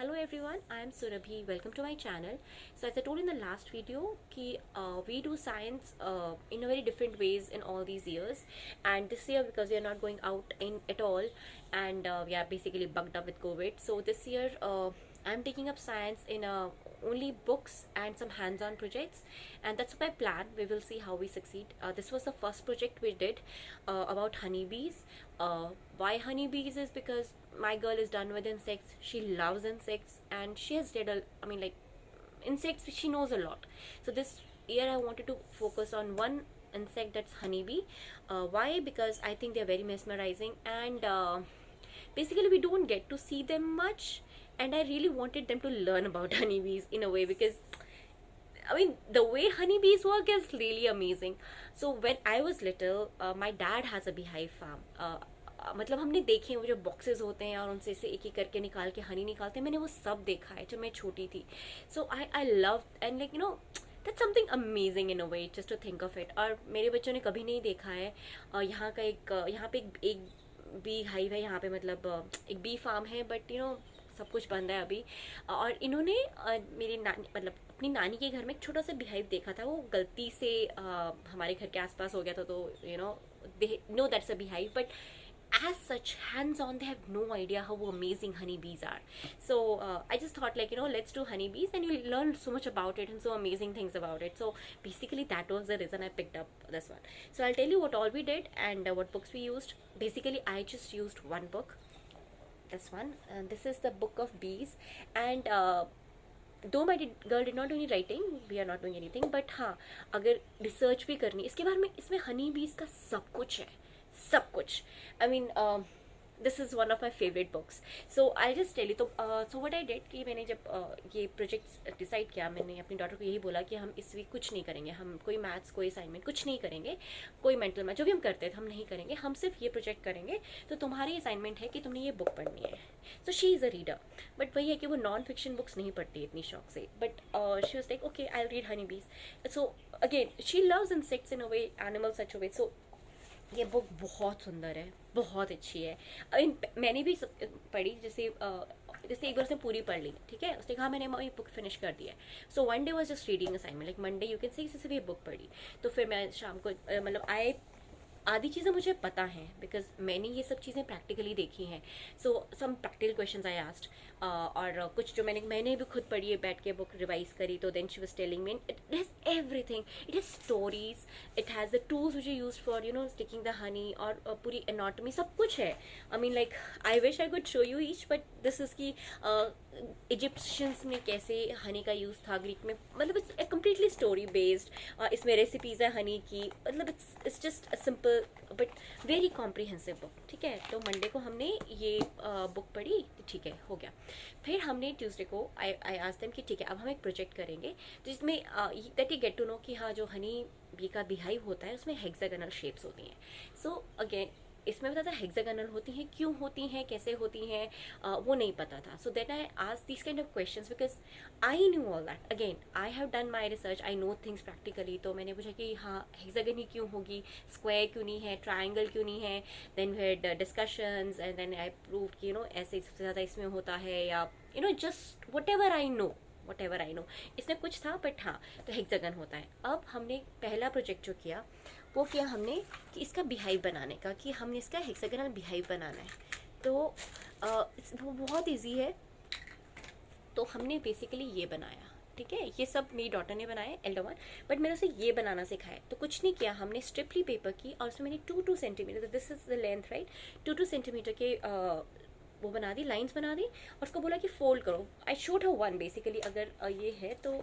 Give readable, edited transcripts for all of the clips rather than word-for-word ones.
Hello everyone, I am Surabhi. Welcome to my channel. So as I told in the last video, we do science in a very different ways in all these years, and this year because we are not going out in at all, and we are basically bugged up with COVID. So this year I'm taking up science in only books and some hands-on projects, and that's my plan. We will see how we succeed. This was the first project we did about honeybees. Why honeybees is because my girl is done with insects. She loves insects, and she has read insects. She knows a lot. So this year I wanted to focus on one insect, that's honeybee. Why? Because I think they're very mesmerizing, and basically we don't get to see them much, and I really wanted them to learn about honeybees in a way, because I mean, the way honeybees work is really amazing. So when I was little, my dad has a beehive farm. मतलब हमने देखे हैं वो जो boxes होते हैं और उनसे से एक एक करके निकाल के हनी निकालते हैं, मैंने वो सब देखा है जब मैं छोटी थी. So I love and like that's something amazing in a way just to think of it. और मेरे बच्चों ने कभी नहीं देखा है. यहाँ पे एक बी हाइव है, यहाँ पे मतलब एक बी फार्म है, बट सब कुछ बंद है अभी. और इन्होंने मेरी नानी मतलब अपनी नानी के घर में एक छोटा सा बिहाइव देखा था. वो गलती से हमारे घर के आसपास हो गया था, तो they know that's a beehive, but as such hands on they have no idea how amazing honeybees are. So I just thought, like, let's do honeybees and you'll learn so much about it and so amazing things about it. So basically that was the reason I picked up this one. So I'll tell you what all we did and what books we used. Basically I just used one book, this one, and this is the book of bees. And though my girl did not do any writing, we are not doing anything, but हाँ, अगर research भी करनी इसके बारे में, इसमें हनी बीज का सब कुछ है, सब कुछ. I mean this is one of my favourite books. So I just tell you. तो सो व्हाट आई डिड कि मैंने जब ये प्रोजेक्ट डिसाइड किया, मैंने अपनी डॉटर को यही बोला कि हम इस वीक कुछ नहीं करेंगे, हम कोई मैथ्स कोई असाइनमेंट कुछ नहीं करेंगे, कोई मेंटल मैथ जो भी हम करते थे हम नहीं करेंगे, हम सिर्फ ये प्रोजेक्ट करेंगे. तो तुम्हारी असाइनमेंट है कि तुमने ये बुक पढ़नी है. So she is a reader, but वही है कि वो नॉन फिक्शन बुक्स नहीं पढ़ती इतनी शौक से, but she was like okay I will read honey bees. So again she loves insects in a way, animals such a way. So ये बुक बहुत सुंदर है, बहुत अच्छी है. आई मीन मैंने भी पढ़ी, जैसे एक बार उसने पूरी पढ़ ली, ठीक है, उसने कहा मैंने ये बुक फिनिश कर दिया है. So one day was just reading assignment, like Monday you can say सिर्फ ये बुक पढ़ी. तो फिर मैं शाम को मतलब आधी चीज़ें मुझे पता हैं बिकॉज मैंने ये सब चीज़ें प्रैक्टिकली देखी हैं. So some practical questions I asked, और कुछ जो मैंने भी खुद पढ़ी है, बैठ के बुक रिवाइज करी. तो then she was telling me it has everything. It has stories, it has the tools which you use for sticking the honey, और पूरी एनाटॉमी सब कुछ है. I mean like I wish I could show you each, but this is की Egyptians में कैसे honey का use था, ग्रीक में, मतलब इट्स कम्प्लीटली स्टोरी बेस्ड. इसमें रेसिपीज़ है हनी की, मतलब it's just a simple but very comprehensive book. ठीक है, तो मंडे को हमने ये बुक पढ़ी, ठीक है, हो गया. फिर हमने ट्यूसडे को आई आस्क्ड देम कि ठीक है अब हम एक प्रोजेक्ट करेंगे जिसमें that you get to know कि हाँ, जो हनी बी का बिहाइव होता है उसमें हेक्सागोनल शेप्स होती हैं. सो अगेन इसमें पता था हेक्सागोनल होती हैं, क्यों होती हैं, कैसे होती हैं, वो नहीं पता था. So then I asked this kind of questions because I knew all that. Again I have done my research, I know things practically. तो मैंने पूछा कि हाँ हेक्सागन ही क्यों होगी, स्क्वायर क्यों नहीं है, ट्राइंगल क्यों नहीं है. Then we had discussions and then I prove कि ऐसे सबसे ज़्यादा इसमें होता है, या just whatever I know, इसमें कुछ था, बट हाँ, तो हेक्सागन होता है. अब हमने पहला प्रोजेक्ट जो किया वो किया हमने कि इसका बिहाइव बनाने का, कि हमने इसका हेक्सागोनल बिहाइव बनाना है. तो वो बहुत इजी है. तो हमने बेसिकली ये बनाया, ठीक है, ये सब मेरी डॉटर ने बनाया, एल्डर वन, बट मैंने उसे ये बनाना सिखाया. तो कुछ नहीं किया, हमने स्ट्रिपली पेपर की और उसमें मैंने 2-2 centimetre, this is the length right, 2-2 centimetre के वो बना दी, लाइंस बना दी, और उसको बोला कि फोल्ड करो. I showed her one basically, अगर ये है तो.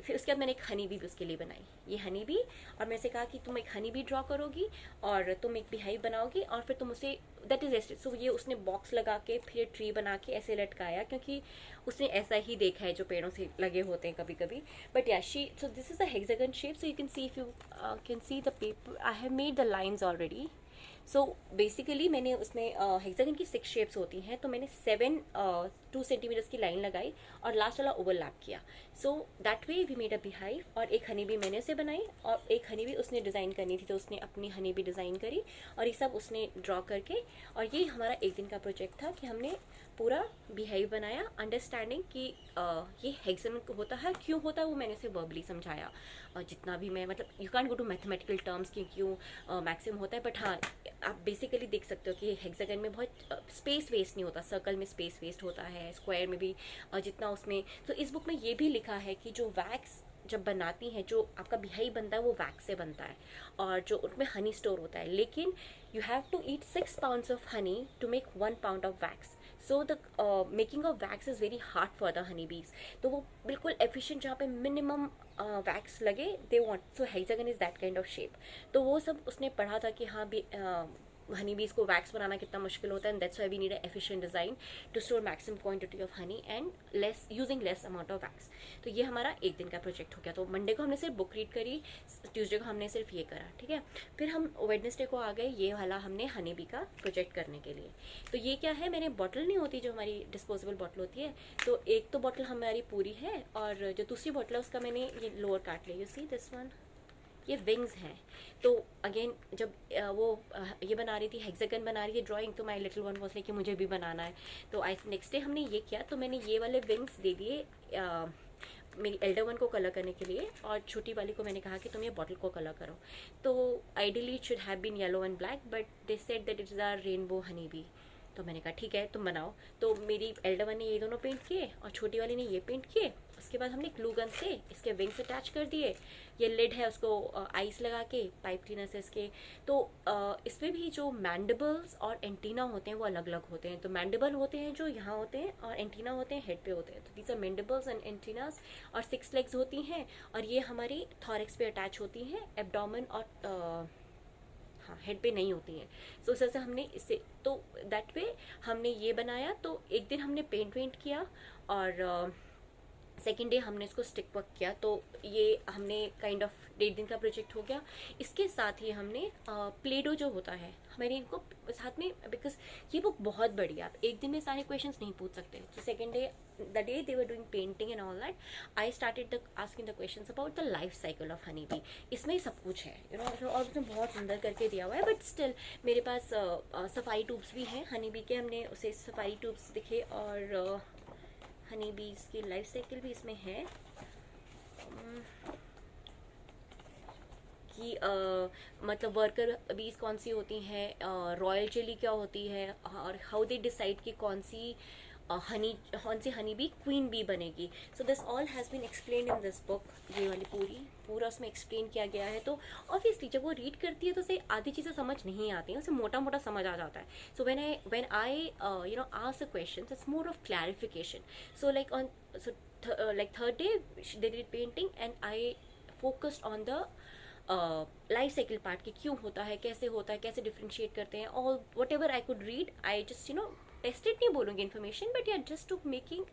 फिर उसके बाद मैंने एक हनी बी भी उसके लिए बनाई, ये हनी बी, और मैंने से कहा कि तुम एक हनी बी ड्रॉ करोगी और तुम एक बिहाइव बनाओगी, और फिर तुम उसे दैट इज एस्टेड. सो ये उसने बॉक्स लगा के फिर ट्री बना के ऐसे लटकाया, क्योंकि उसने ऐसा ही देखा है जो पेड़ों से लगे होते हैं कभी कभी. बट या she, so this is a hexagon shape. So you can see, if you can see the paper, I have made the lines already. So basically मैंने उसमें हेक्सागन की 6 शेप्स होती हैं, तो मैंने 7 2 सेंटीमीटर्स की लाइन लगाई और लास्ट वाला ओवरलैप किया. So that way we made a beehive. और एक हनी बी मैंने उसे बनाई और एक हनी बी उसने डिज़ाइन करनी थी, तो उसने अपनी हनी बी डिज़ाइन करी और ये सब उसने ड्रॉ करके. और ये हमारा एक दिन का प्रोजेक्ट था कि हमने पूरा बीहाइव बनाया, अंडरस्टैंडिंग कि ये हेक्सागन होता है, क्यों होता है वो मैंने उसे वर्बली समझाया. जितना भी मैं मतलब you can go to mathematical terms कि क्यों मैक्सिमम होता है, बट हाँ आप बेसिकली देख सकते हो कि हेक्सागन में बहुत स्पेस वेस्ट नहीं होता, सर्कल में स्पेस वेस्ट होता है, स्क्वायर में भी जितना उसमें. तो इस बुक में ये भी लिखा है कि जो वैक्स जब बनाती हैं, जो आपका बिहाइव बनता है वो वैक्स से बनता है और जो उसमें हनी स्टोर होता है. लेकिन you have to eat 6 pounds of honey to make 1 pound of wax. So the making of wax is very hard for the honey bees. तो वो बिल्कुल एफिशिएंट जहाँ पे मिनिमम वैक्स लगे they want. So hexagon is that kind of shape. तो वो सब उसने पढ़ा था कि हाँ भी हनी बीज को वैक्स बनाना कितना मुश्किल होता है. And that's why we need a efficient design to store maximum quantity of honey and less using less amount of wax. तो ये हमारा एक दिन का प्रोजेक्ट हो गया. तो मंडे को हमने सिर्फ बुक रीड करी, ट्यूसडे को हमने सिर्फ ये करा, ठीक है. फिर हम वेडनेसडे को आ गए ये वाला हमने हनी बी का प्रोजेक्ट करने के लिए. तो ये क्या है, मैंने बॉटल नहीं होती जो हमारी डिस्पोजेबल बॉटल होती है, तो एक तो बॉटल हमारी पूरी है और जो दूसरी बॉटल है उसका मैंने ये लोअर काट लिया. यू सी दिस वन, ये विंग्स हैं. तो अगेन जब वो ये बना रही थी, हेक्सागन बना रही है ड्राइंग, तो my little one was like कि मुझे भी बनाना है. तो आई नेक्स्ट डे हमने ये किया, तो मैंने ये वाले विंग्स दे दिए मेरी एल्डर वन को कलर करने के लिए और छोटी वाली को मैंने कहा कि तुम ये बॉटल को कलर करो. तो ideally it should have been yellow and black, but they said that it is a rainbow honey bee. तो मैंने कहा ठीक है तुम बनाओ. तो मेरी एल्डर वन ने ये दोनों पेंट किए और छोटी वाली ने ये पेंट किए. उसके बाद हमने ग्लू गन से इसके विंग्स अटैच कर दिए. ये लिड है उसको आइस लगा के, पाइप क्लीनर से इसके. तो इसमें भी जो मैंडिबल्स और एंटीना होते हैं वो अलग अलग होते हैं. तो मैंडिबल होते हैं जो यहाँ होते हैं और एंटीना होते हैं हेड पे होते हैं. तो these are mandibles and antennas. और 6 लेग्स होती हैं और ये हमारी थॉरेक्स पे अटैच होती हैं. एब्डोमेन और हाँ हेड पे नहीं होती हैं. सो इस तरह से हमने इससे, तो दैट वे हमने ये बनाया. तो एक दिन हमने पेंट किया और सेकेंड डे हमने इसको स्टिक वर्क किया. तो ये हमने काइंड ऑफ 1.5 दिन का प्रोजेक्ट हो गया. इसके साथ ही हमने प्लेडो जो होता है हमारे इनको साथ में, बिकॉज ये बुक बहुत बड़ी है, आप एक दिन में सारे क्वेश्चंस नहीं पूछ सकते. तो second day the day they were doing painting and all that, I started the asking the questions about the life cycle of honey bee. इसमें सब कुछ है यू नो, और उसमें बहुत सुंदर करके दिया हुआ है. बट स्टिल मेरे पास सफारी ट्यूब्स भी हैं हनी बी के. हमने उसे सफारी ट्यूब्स दिखे और हनी बीज की लाइफ साइकिल भी इसमें है कि मतलब वर्कर बीज कौन सी होती हैं, रॉयल चिली क्या होती है और हाउ दे डिसाइड कि कौन सी हनी बी क्वीन बी बनेगी. So this all has been explain in this book. ये वाली पूरा उसमें एक्सप्लेन किया गया है. तो ऑब्वियसली जब वो रीड करती है तो उसे आधी चीज़ें समझ नहीं आती हैं, उसे मोटा मोटा समझ आ जाता है. So when I you know ask the questions, it's more of clarification. So like on like third day they did painting and I focused on the life cycle part, कि क्यों होता है, कैसे होता है, कैसे डिफ्रेंशिएट करते हैं. All whatever I could read I just you know tested, नहीं बोलूँगी information, but yeah just to making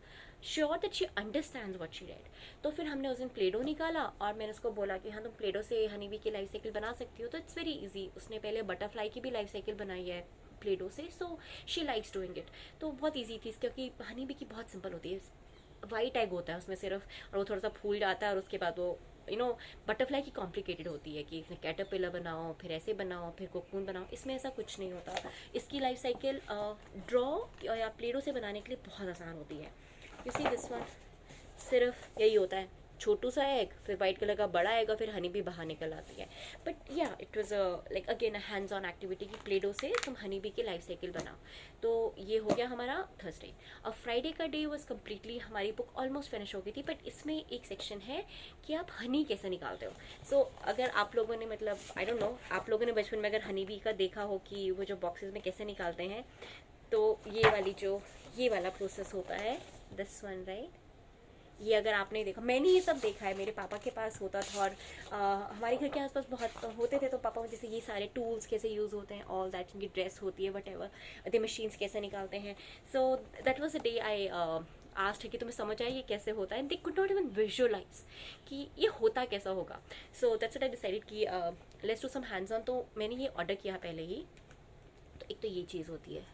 sure that she understands what she read. तो फिर हमने उस दिन प्लेडो निकाला और मैंने उसको बोला कि हाँ तुम प्लेडो से हनी बी की लाइफ साइकिल बना सकती हो. तो इट्स वेरी ईजी. उसने पहले बटरफ्लाई की भी लाइफ साइकिल बनाई है प्लेडो से. So she likes doing it. तो बहुत ईजी थी क्योंकि हनी बी की बहुत सिंपल होती है. वाइट एग होता है उसमें सिर्फ और वो थोड़ा सा फूल जाता है और उसके बाद वो यू नो बटरफ्लाई की कॉम्प्लिकेटेड होती है कि इसमें कैटरपिलर बनाओ, फिर ऐसे बनाओ, फिर कोकून बनाओ. इसमें ऐसा कुछ नहीं होता. इसकी लाइफ साइकिल ड्रॉ या प्लेडो से बनाने के लिए बहुत आसान होती है. यू सी दिस वन, सिर्फ यही होता है, छोटू सा एग, फिर वाइट कलर का बड़ा एग और फिर हनी भी बाहर निकल आती है. बट या it was like again a hands on activity की प्लेडो से तुम हनी बी की लाइफ साइकिल बनाओ. तो ये हो गया हमारा थर्सडे. और फ्राइडे का डे वाज कम्प्लीटली, हमारी बुक ऑलमोस्ट फिनिश हो गई थी. बट इसमें एक सेक्शन है कि आप हनी कैसे निकालते हो. सो अगर आप लोगों ने मतलब आई डोंट नो, आप लोगों ने बचपन में अगर हनी बी का देखा हो कि वो जो बॉक्सेस में कैसे निकालते हैं, तो ये वाला प्रोसेस होता है, दिस वन राइट. ये अगर आपने देखा, मैंने ये सब देखा है, मेरे पापा के पास होता था और हमारे घर के आसपास बहुत होते थे. तो पापा जैसे ये सारे टूल्स कैसे यूज़ होते हैं, ऑल दैट, इनकी ड्रेस होती है, वट एवर द मशीन्स कैसे निकालते हैं. So that was the day I asked कि तुम्हें समझ आए ये कैसे होता है. They could not even visualize कि ये होता कैसा होगा. So that's what I decided कि let's do some hands on. तो मैंने ये ऑर्डर किया पहले ही. तो एक तो ये चीज़ होती है,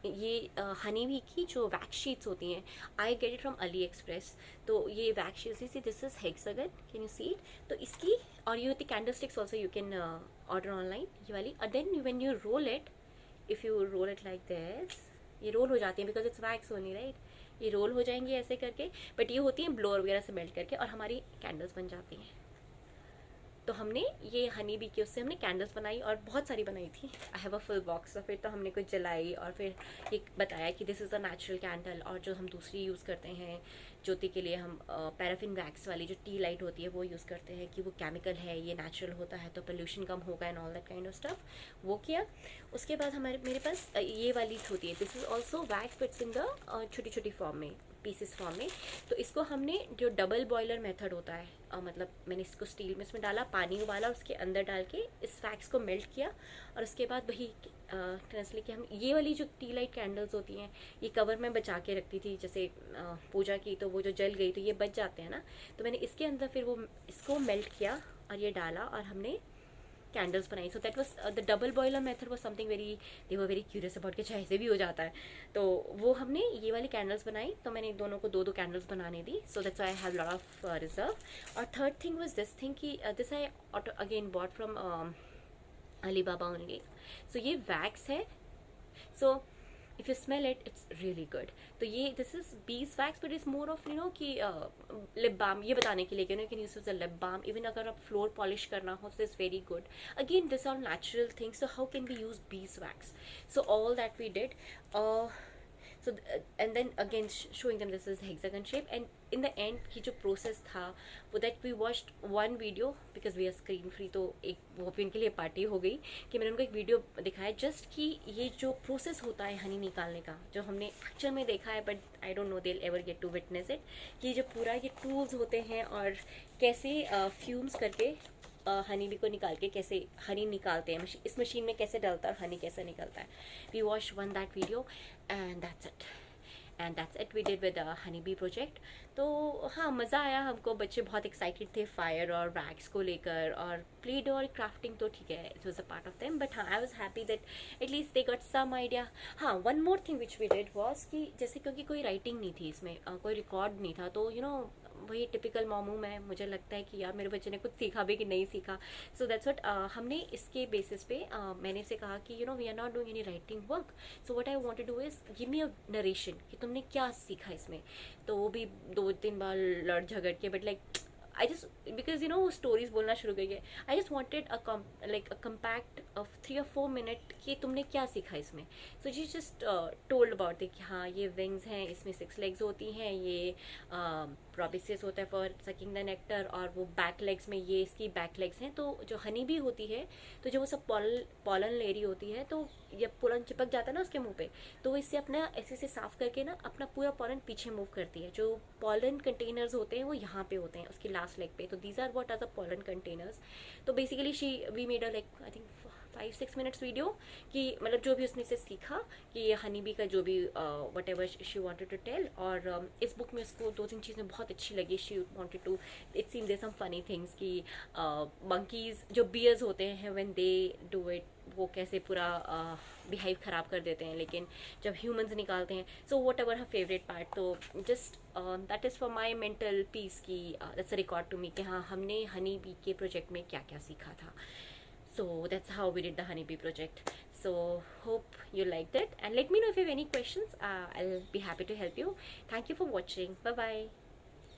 ये हनी बी की जो वैक्स शीट्स होती हैं, I get it from AliExpress. तो ये wax sheets, this is hexagon, can you see it? तो इसकी, और ये होती candle sticks also, you can order online ये वाली। और then when you roll it, if you roll it like this, ये रोल हो जाती है because it's wax only, right? ये रोल हो जाएंगी ऐसे करके, बट ये होती हैं ब्लोअर वगैरह से मेल्ट करके, और हमारी कैंडल्स बन जाती हैं। तो हमने ये हनी बी की उससे हमने कैंडल्स बनाई, और बहुत सारी बनाई थी। I have a full box. और फिर तो हमने कुछ जलाई, और फिर ये बताया कि this is a natural candle. और जो हम दूसरी यूज़ करते हैं ज्योति के लिए, हम पैराफिन वैक्स वाली जो टी लाइट होती है वो यूज़ करते हैं, कि वो केमिकल है, ये नेचुरल होता है तो पोल्यूशन कम होगा and all that kind of stuff. वो किया। उसके बाद मेरे पास ये वाली होती है, this is also wax, buts in the छोटी छोटी फॉर्म में, पीसेस फॉर्म में। तो इसको हमने जो डबल बॉयलर मेथड होता है, मतलब मैंने इसको स्टील में इसमें डाला, पानी उबाला, उसके अंदर डाल के इस वैक्स को मेल्ट किया, और उसके बाद वही ट्रांसलेट किया। हम ये वाली जो टी लाइट कैंडल्स होती हैं, ये कवर में बचा के रखती थी, जैसे पूजा की तो वो जो जल गई तो ये बच जाते हैं ना, तो मैंने इसके अंदर फिर वो इसको मेल्ट किया और ये डाला, और हमने कैंडल्स बनाई। So that was the double boiler method was something very, they were very curious about कि अच्छा ऐसे भी हो जाता है। तो वो हमने ये वाली कैंडल्स बनाई, तो मैंने दोनों को दो दो कैंडल्स बनाने दी। So that's I have lot of reserve. और third thing was this thing कि this I again bought from Alibaba only. सो ये वैक्स है, सो if you smell it, it's really good. तो ये this is beeswax, but it's more of कि lip balm, ये बताने के लिए कि you can use as a lip balm, even अगर आप floor polish करना हो, so it's very good. Again, these are natural things, so how can we use beeswax? So all that we did, so and then again showing them this is hexagon shape, and in the end की जो process था वो that we watched one video because we are screen free, तो एक वो भी उनके लिए पार्टी हो गई कि मैंने उनको एक वीडियो दिखाया जस्ट कि ये जो प्रोसेस होता है हनी निकालने का, जो हमने एक्चुअल में देखा है, but I don't know they ever get to witness it, कि जो पूरा ये टूल्स होते हैं और कैसे फ्यूम्स करके हनी बी को निकाल के कैसे हनी निकालते हैं, इस मशीन में कैसे डलता है और हनी कैसे निकलता है। We watch one that video and that's it we did with honey bee project. तो हाँ, मज़ा आया हमको, बच्चे बहुत एक्साइटेड थे फायर और वैक्स को लेकर, और प्लेड और क्राफ्टिंग तो ठीक है, it was a part of them, but हाँ I was happy that at least they got some idea. हाँ, one more thing which we did was कि जैसे क्योंकि कोई राइटिंग नहीं थी इसमें, कोई रिकॉर्ड नहीं था, तो वही टिपिकल मामू में मुझे लगता है कि यार मेरे बच्चे ने कुछ सीखा भी कि नहीं सीखा। सो दैट्स व्हाट हमने इसके बेसिस पे मैंने से कहा कि we are not doing any writing work, so what I want to do is give me a narration कि तुमने क्या सीखा इसमें। तो वो भी 2-3 बार लड़ झगड़ के, but like I just, because stories बोलना शुरू कर गए, I just wanted a compact of 3 or 4 minute कि तुमने क्या सीखा इसमें। सो जी जस्ट टोल्ड अबाउट कि हाँ ये विंग्स हैं, इसमें 6 लेग्स होती हैं, ये प्रोबिसियस होता है फॉर सकिंग द नेक्टर, और वो बैक लेग्स में ये इसकी बैक लेग्स हैं। तो जो हनी भी होती है, तो जो वो सब पॉलन ले रही होती है, तो जब पोलन चिपक जाता है ना उसके मुंह पे, तो वो इससे अपना ऐसे से साफ करके ना अपना पूरा पॉलन पीछे मूव करती है। जो पॉलन कंटेनर्स होते हैं वो यहाँ पे होते हैं उसकी लास्ट लेग पे, तो these are what are the pollen containers. तो basically we made a like I think 5-6 minutes video कि मतलब जो भी उसने से सीखा कि ये हनी बी का जो भी whatever she wanted to tell. और इस बुक में उसको 2-3 चीज़ें बहुत अच्छी लगी। She wanted to, it seem there some funny things कि मंकीज जो बियर्स होते हैं व्हेन दे डू इट, वो कैसे पूरा बिहेव ख़राब कर देते हैं, लेकिन जब ह्यूमंस निकालते हैं, so whatever her favorite part. तो just that is for my mental peace की that's a record to me कि हाँ हमने हनी बी के प्रोजेक्ट में क्या क्या सीखा था। So that's how we did the honeybee project. So hope you liked it, and let me know if you have any questions. I'll be happy to help you. Thank you for watching. Bye bye.